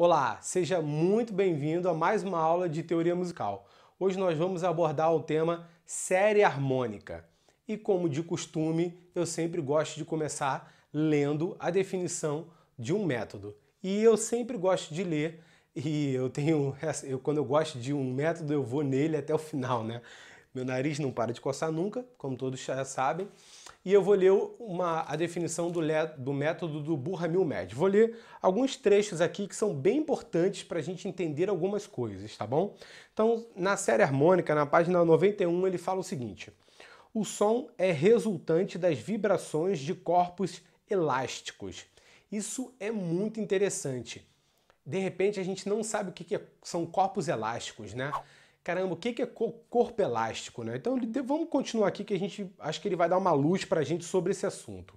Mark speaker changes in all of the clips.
Speaker 1: Olá, seja muito bem-vindo a mais uma aula de teoria musical. Hoje nós vamos abordar o tema série harmônica. E como de costume, eu sempre gosto de começar lendo a definição de um método. E eu sempre gosto de ler, e quando eu gosto de um método, eu vou nele até o final, né? Meu nariz não para de coçar nunca, como todos já sabem. E eu vou ler a definição do método do Burra-Milmed. Vou ler alguns trechos aqui que são bem importantes para a gente entender algumas coisas, tá bom? Então, na série harmônica, na página 91, ele fala o seguinte: o som é resultante das vibrações de corpos elásticos. Isso é muito interessante. De repente, a gente não sabe o que são corpos elásticos, né? Caramba, o que é corpo elástico, né? Então vamos continuar aqui que acho que ele vai dar uma luz para a gente sobre esse assunto.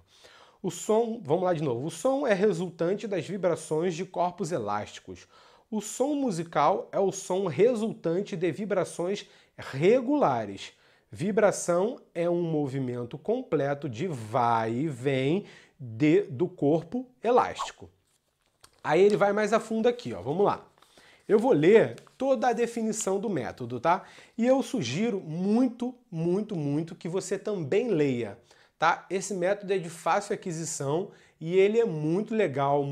Speaker 1: O som, vamos lá de novo. O som é resultante das vibrações de corpos elásticos. O som musical é o som resultante de vibrações regulares. Vibração é um movimento completo de vai e vem do corpo elástico. Aí ele vai mais a fundo aqui, ó. Vamos lá. Eu vou ler toda a definição do método, tá? E eu sugiro muito que você também leia, tá? Esse método é de fácil aquisição e ele é muito legal,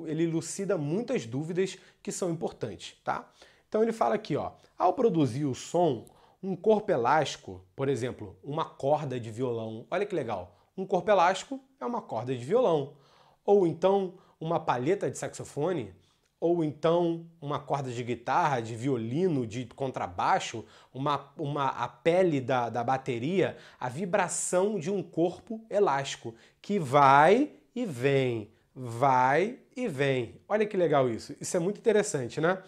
Speaker 1: ele elucida muitas dúvidas que são importantes, tá? Então ele fala aqui, ó, ao produzir o som, um corpo elástico, por exemplo, uma corda de violão, olha que legal, um corpo elástico é uma corda de violão, ou então uma palheta de saxofone, ou então uma corda de guitarra, de violino, de contrabaixo, a pele da bateria, a vibração de um corpo elástico que vai e vem, vai e vem. Olha que legal isso. Isso é muito interessante, né?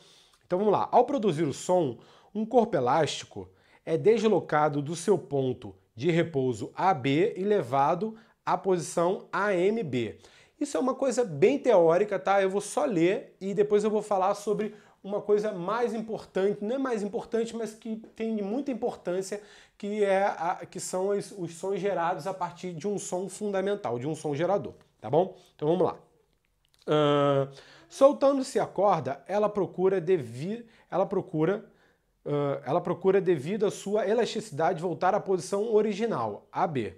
Speaker 1: Então vamos lá. Ao produzir o som, um corpo elástico é deslocado do seu ponto de repouso AB e levado à posição AMB. Isso é uma coisa bem teórica, tá? Eu vou só ler e depois eu vou falar sobre uma coisa mais importante, não é mais importante, mas que tem muita importância, que são os sons gerados a partir de um som fundamental, de um som gerador, tá bom? Então vamos lá. Soltando-se a corda, ela procura devido à sua elasticidade voltar à posição original, AB.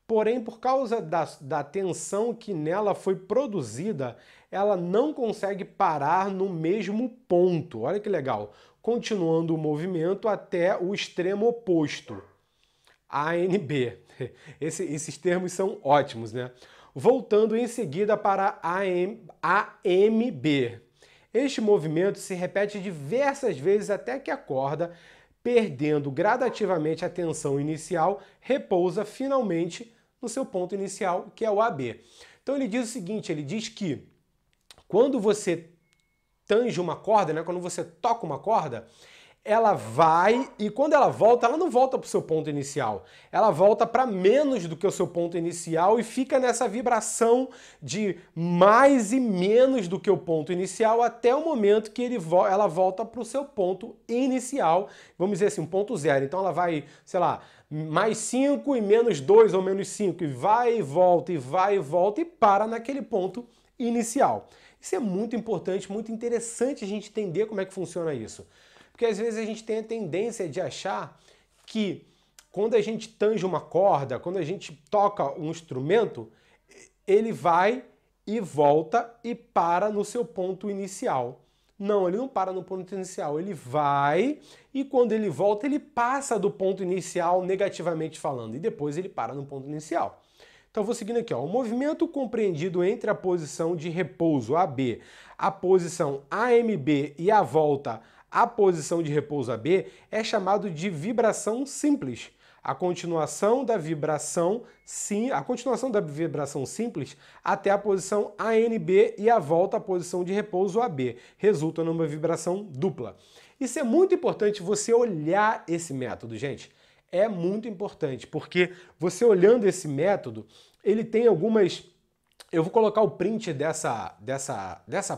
Speaker 1: Porém, por causa da tensão que nela foi produzida, ela não consegue parar no mesmo ponto. Olha que legal. Continuando o movimento até o extremo oposto. ANB. Esses termos são ótimos, né? Voltando em seguida para AMB. Este movimento se repete diversas vezes até que a corda, perdendo gradativamente a tensão inicial, repousa finalmente no seu ponto inicial, que é o AB. Então ele diz o seguinte, ele diz que quando você tange uma corda, né, quando você toca uma corda, ela vai e quando ela volta, ela não volta para o seu ponto inicial. Ela volta para menos do que o seu ponto inicial e fica nessa vibração de mais e menos do que o ponto inicial até o momento que ela volta para o seu ponto inicial. Vamos dizer assim, um ponto zero. Então ela vai, sei lá, mais 5 e menos 2 ou menos 5 e vai e volta e para naquele ponto inicial. Isso é muito importante, muito interessante a gente entender como é que funciona isso. Porque às vezes a gente tem a tendência de achar que quando a gente tange uma corda, quando a gente toca um instrumento, ele vai e volta e para no seu ponto inicial. Não, ele não para no ponto inicial, ele vai e quando ele volta, ele passa do ponto inicial negativamente falando e depois ele para no ponto inicial. Então vou seguindo aqui, ó. O movimento compreendido entre a posição de repouso AB, a posição AMB e a volta à posição de repouso AB é chamado de vibração simples. A continuação da vibração simples até a posição ANB e a volta à posição de repouso AB resulta numa vibração dupla. Isso é muito importante você olhar esse método, gente. É muito importante, porque você olhando esse método, ele tem algumas... Eu vou colocar o print dessa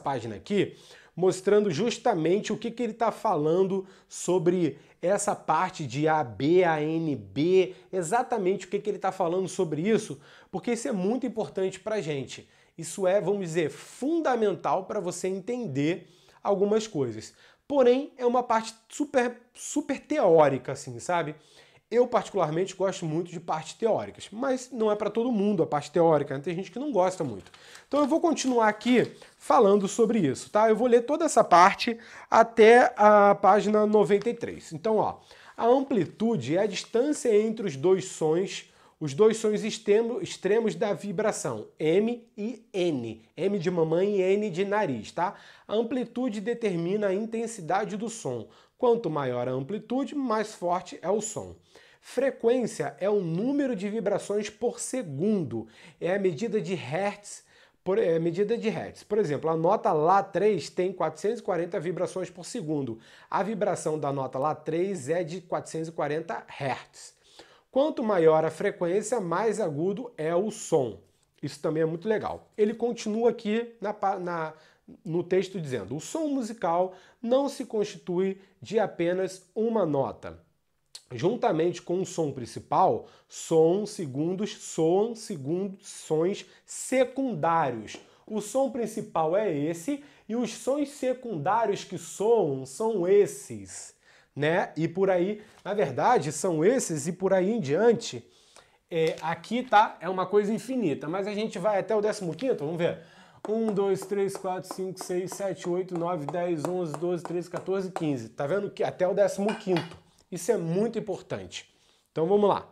Speaker 1: página aqui, mostrando justamente o que ele está falando sobre essa parte de AB, ANB, exatamente o que ele está falando sobre isso, porque isso é muito importante para a gente. Isso é, vamos dizer, fundamental para você entender algumas coisas. Porém, é uma parte super teórica, assim, sabe? Eu, particularmente, gosto muito de partes teóricas, mas não é para todo mundo a parte teórica, né? Tem gente que não gosta muito. Então eu vou continuar aqui falando sobre isso, tá? Eu vou ler toda essa parte até a página 93. Então, ó, a amplitude é a distância entre os dois sons extremos da vibração, M e N. M de mamãe e N de nariz, tá? A amplitude determina a intensidade do som. Quanto maior a amplitude, mais forte é o som. Frequência é o número de vibrações por segundo. É a medida de Hertz. Por exemplo, a nota Lá3 tem 440 vibrações por segundo. A vibração da nota Lá3 é de 440 Hz. Quanto maior a frequência, mais agudo é o som. Isso também é muito legal. Ele continua aqui no texto dizendo: o som musical não se constitui de apenas uma nota. Juntamente com o som principal, soam segundos sons secundários. O som principal é esse e os sons secundários que soam são esses, né? E por aí, na verdade, são esses e por aí em diante. Aqui, tá? É uma coisa infinita, mas a gente vai até o 15º, vamos ver. 1, 2, 3, 4, 5, 6, 7, 8, 9, 10, 11, 12, 13, 14, 15. Tá vendo que até o 15º. Isso é muito importante. Então vamos lá.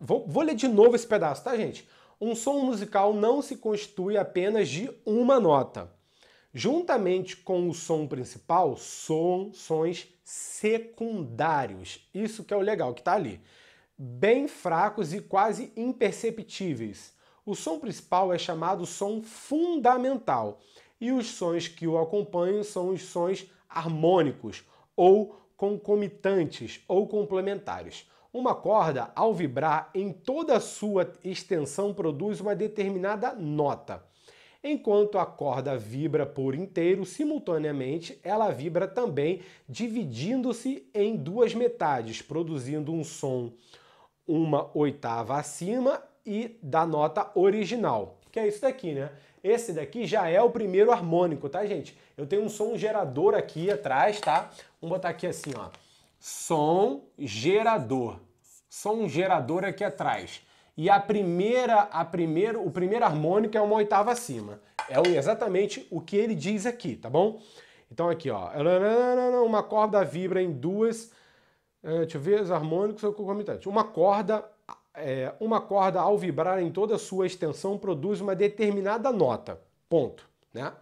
Speaker 1: Vou ler de novo esse pedaço, tá, gente? Um som musical não se constitui apenas de uma nota. Juntamente com o som principal, soam sons secundários. Isso que é o legal, que tá ali. Bem fracos e quase imperceptíveis. O som principal é chamado som fundamental. E os sons que o acompanham são os sons harmônicos, ou concomitantes ou complementares. Uma corda, ao vibrar em toda a sua extensão, produz uma determinada nota. Enquanto a corda vibra por inteiro, simultaneamente, ela vibra também, dividindo-se em duas metades, produzindo um som uma oitava acima e da nota original. Que é isso daqui, né? Esse daqui já é o primeiro harmônico, tá, gente? Eu tenho um som gerador aqui atrás, tá? Vamos botar aqui assim, ó. Som gerador. Som gerador aqui atrás. E o primeiro harmônico é uma oitava acima. É exatamente o que ele diz aqui, tá bom? Então aqui, ó. Uma corda vibra em duas... deixa eu ver, os harmônicos são concomitantes. Uma corda, ao vibrar em toda a sua extensão, produz uma determinada nota. Ponto, né?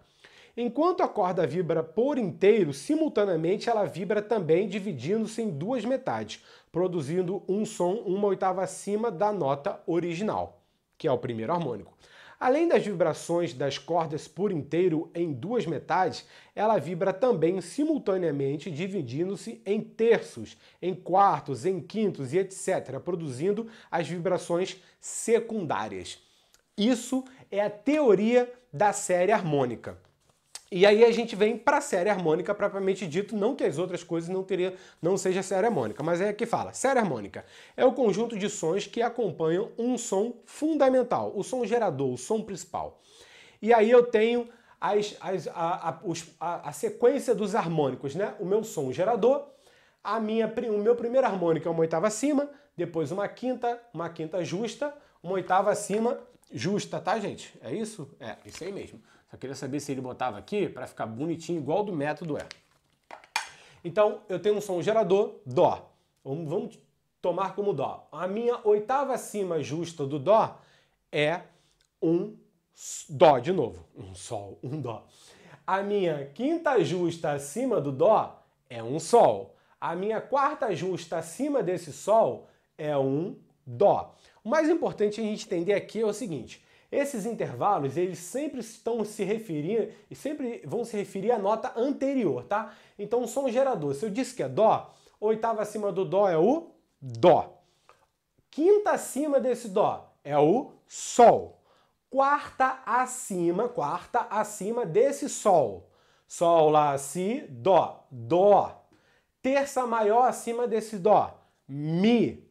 Speaker 1: Enquanto a corda vibra por inteiro, simultaneamente ela vibra também, dividindo-se em duas metades, produzindo um som uma oitava acima da nota original, que é o primeiro harmônico. Além das vibrações das cordas por inteiro em duas metades, ela vibra também simultaneamente, dividindo-se em terços, em quartos, em quintos e etc., produzindo as vibrações secundárias. Isso é a teoria da série harmônica. E aí a gente vem para a série harmônica propriamente dito, não que as outras coisas não seja série harmônica, mas é que fala. Série harmônica é o conjunto de sons que acompanham um som fundamental, o som gerador, o som principal. E aí eu tenho a sequência dos harmônicos, né? O meu som gerador, o meu primeiro harmônico é uma oitava acima, depois uma quinta justa, uma oitava acima justa, tá, gente? É isso? É, isso aí mesmo. Só queria saber se ele botava aqui para ficar bonitinho, igual do método é. Então, eu tenho um som gerador, Dó. Vamos tomar como Dó. A minha oitava acima justa do Dó é um Dó, de novo. Um Sol, um Dó. A minha quinta justa acima do Dó é um Sol. A minha quarta justa acima desse Sol é um Dó. O mais importante a gente entender aqui é o seguinte: esses intervalos, eles sempre estão se referindo e sempre vão se referir à nota anterior, tá? Então, o som gerador, se eu disse que é Dó, oitava acima do Dó é o Dó. Quinta acima desse Dó é o Sol. Quarta acima desse Sol. Sol, Lá, Si, Dó. Dó. Terça maior acima desse Dó. Mi.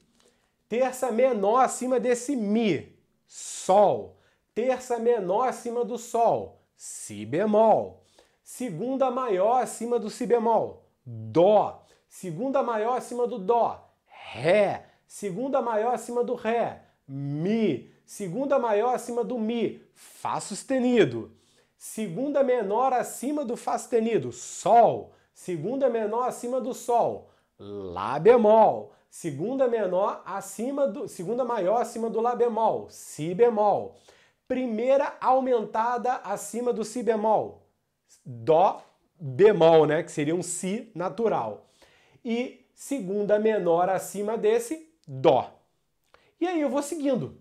Speaker 1: Terça menor acima desse Mi. Sol. Terça menor acima do Sol, Si bemol. Segunda maior acima do si bemol, dó. Segunda maior acima do dó, ré. Segunda maior acima do ré, mi. Segunda maior acima do mi, fá sustenido. Segunda menor acima do fá sustenido, sol. Segunda menor acima do sol, lá bemol. Segunda maior acima do lá bemol, si bemol. Primeira aumentada acima do si bemol, dó bemol, né, que seria um si natural. E segunda menor acima desse, dó. E aí eu vou seguindo.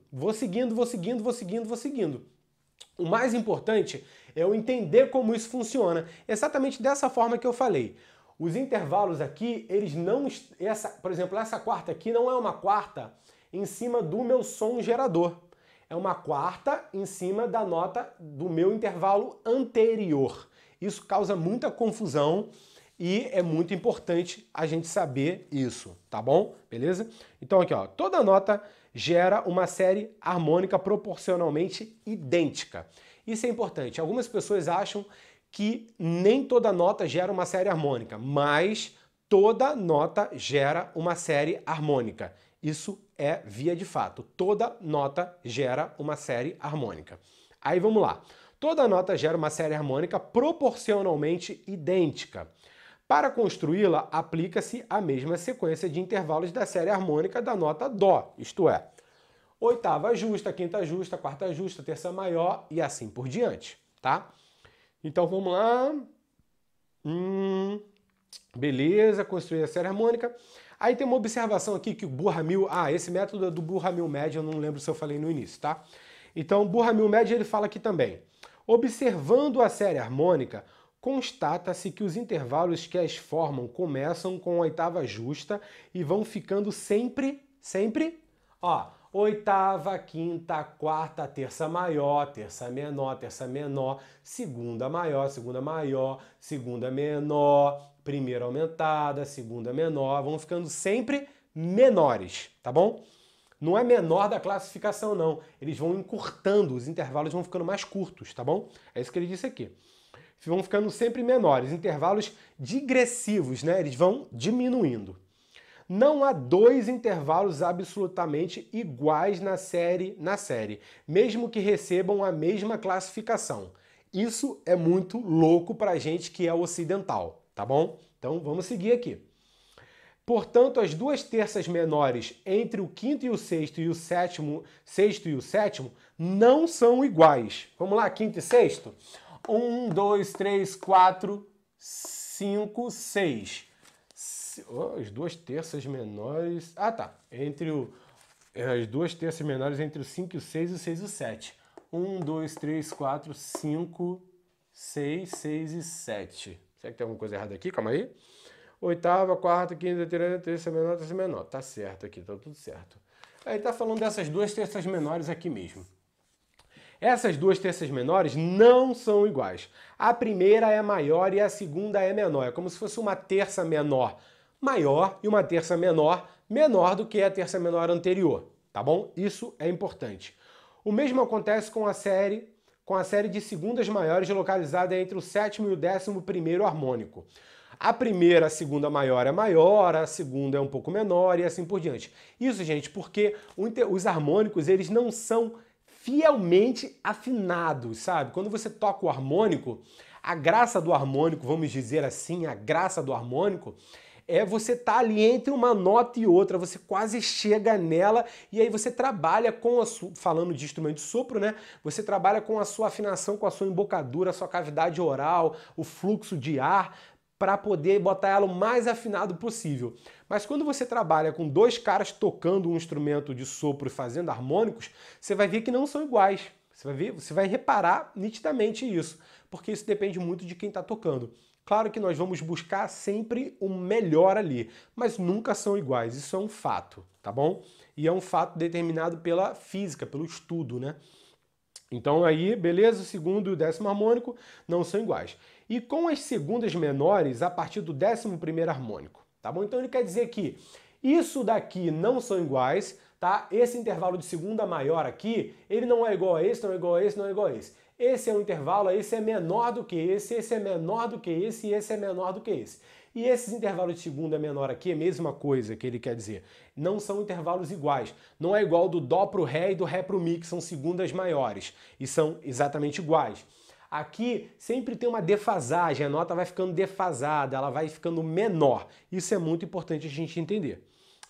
Speaker 1: O mais importante é eu entender como isso funciona. Exatamente dessa forma que eu falei. Os intervalos aqui, eles não... por exemplo, essa quarta aqui não é uma quarta em cima do meu som gerador. É uma quarta em cima da nota do meu intervalo anterior. Isso causa muita confusão e é muito importante a gente saber isso, tá bom? Beleza? Então aqui, ó, toda nota gera uma série harmônica proporcionalmente idêntica. Isso é importante. Algumas pessoas acham que nem toda nota gera uma série harmônica, mas toda nota gera uma série harmônica. Isso é via de fato. Toda nota gera uma série harmônica. Aí vamos lá. Toda nota gera uma série harmônica proporcionalmente idêntica. Para construí-la, aplica-se a mesma sequência de intervalos da série harmônica da nota dó, isto é, oitava justa, quinta justa, quarta justa, terça maior e assim por diante, tá? Então vamos lá. Beleza, construir a série harmônica. Aí tem uma observação aqui que o Burhamil... esse método é do Burhamil-Média, eu não lembro se eu falei no início, tá? Então o Burhamil-Média ele fala aqui também. Observando a série harmônica, constata-se que os intervalos que as formam começam com a oitava justa e vão ficando sempre, ó, oitava, quinta, quarta, terça maior, terça menor, segunda maior, segunda menor, primeira aumentada, segunda menor, vão ficando sempre menores, tá bom? Não é menor da classificação, não. Eles vão encurtando, os intervalos vão ficando mais curtos, tá bom? É isso que ele disse aqui. Vão ficando sempre menores, intervalos digressivos, né? Eles vão diminuindo. Não há dois intervalos absolutamente iguais na série, mesmo que recebam a mesma classificação. Isso é muito louco pra gente que é ocidental, tá bom? Então vamos seguir aqui. Portanto, as duas terças menores entre o quinto e o sexto e o sexto e o sétimo não são iguais. Vamos lá, quinto e sexto? 1, 2, 3, 4, 5, 6. As duas terças menores... as duas terças menores entre o 5 e o 6 e o 6 e o 7. 1, 2, 3, 4, 5, 6, 6 e 7. Será que tem alguma coisa errada aqui? Calma aí. Oitava, quarta, quinta, terça menor. Tá certo aqui, tá tudo certo. Aí tá falando dessas duas terças menores aqui mesmo. Essas duas terças menores não são iguais. A primeira é maior e a segunda é menor. É como se fosse uma terça menor maior e uma terça menor menor do que a terça menor anterior, tá bom? Isso é importante. O mesmo acontece com a série de segundas maiores localizada entre o sétimo e o 11º harmônico. A primeira, a segunda maior é maior, a segunda é um pouco menor e assim por diante. Isso, gente, porque os harmônicos, eles não são fielmente afinados, sabe? Quando você toca o harmônico, a graça do harmônico, vamos dizer assim, a graça do harmônico é você estar ali entre uma nota e outra, você quase chega nela e aí você trabalha com falando de instrumento de sopro, né? Você trabalha com a sua afinação, com a sua embocadura, a sua cavidade oral, o fluxo de ar, para poder botar ela o mais afinado possível. Mas quando você trabalha com dois caras tocando um instrumento de sopro e fazendo harmônicos, você vai ver que não são iguais. Você vai reparar nitidamente isso, porque isso depende muito de quem está tocando. Claro que nós vamos buscar sempre o melhor ali, mas nunca são iguais, isso é um fato, tá bom? E é um fato determinado pela física, pelo estudo, né? Então aí, beleza, o segundo e o 10º harmônico não são iguais. E com as segundas menores, a partir do 11º harmônico, tá bom? Então ele quer dizer que isso daqui não são iguais, tá? Esse intervalo de segunda maior aqui, ele não é igual a esse, não é igual a esse, não é igual a esse. esse é um intervalo, esse é menor do que esse é menor do que esse e esse é menor do que esse. E esses intervalos de segunda menor aqui é a mesma coisa que ele quer dizer. Não são intervalos iguais. Não é igual do Dó para o Ré e do Ré para o Mi, que são segundas maiores. E são exatamente iguais. Aqui sempre tem uma defasagem, a nota vai ficando defasada, ela vai ficando menor. Isso é muito importante a gente entender.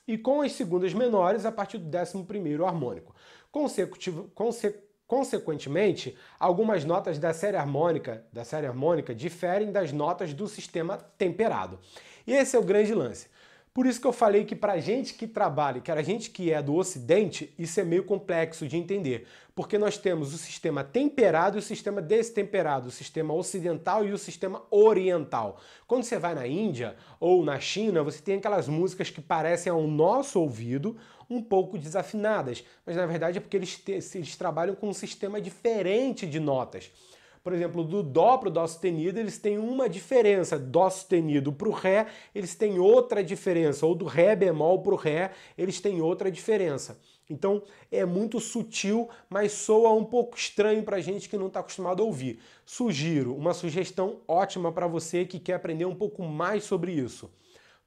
Speaker 1: E com as segundas menores, a partir do 11º harmônico. Consequentemente, algumas notas da série harmônica diferem das notas do sistema temperado. E esse é o grande lance. Por isso que eu falei que para a gente que trabalha, que a gente que é do Ocidente, isso é meio complexo de entender. Porque nós temos o sistema temperado e o sistema destemperado, o sistema ocidental e o sistema oriental. Quando você vai na Índia ou na China, você tem aquelas músicas que parecem ao nosso ouvido um pouco desafinadas, mas na verdade é porque eles trabalham com um sistema diferente de notas. Por exemplo, do Dó para o Dó sustenido, eles têm uma diferença. Dó sustenido para o Ré, eles têm outra diferença. Ou do Ré bemol para o Ré, eles têm outra diferença. Então, é muito sutil, mas soa um pouco estranho para a gente que não está acostumado a ouvir. Sugiro, uma sugestão ótima para você que quer aprender um pouco mais sobre isso.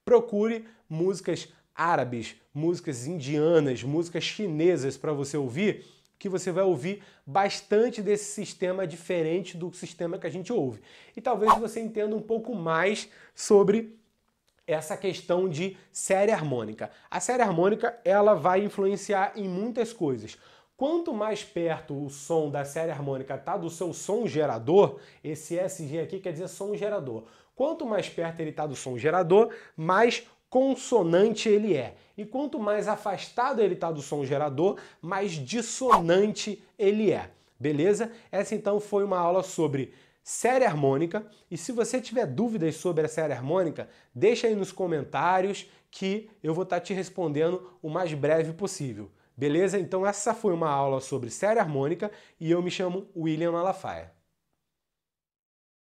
Speaker 1: Procure músicas árabes, músicas indianas, músicas chinesas para você ouvir, que você vai ouvir bastante desse sistema diferente do sistema que a gente ouve. E talvez você entenda um pouco mais sobre essa questão de série harmônica. A série harmônica, ela vai influenciar em muitas coisas. Quanto mais perto o som da série harmônica está do seu som gerador, esse SG aqui quer dizer som gerador. Quanto mais perto ele está do som gerador, mais consonante ele é. E quanto mais afastado ele está do som gerador, mais dissonante ele é. Beleza? Essa então foi uma aula sobre série harmônica. E se você tiver dúvidas sobre a série harmônica, deixa aí nos comentários que eu vou estar te respondendo o mais breve possível. Beleza? Então essa foi uma aula sobre série harmônica e eu me chamo William Malafaia.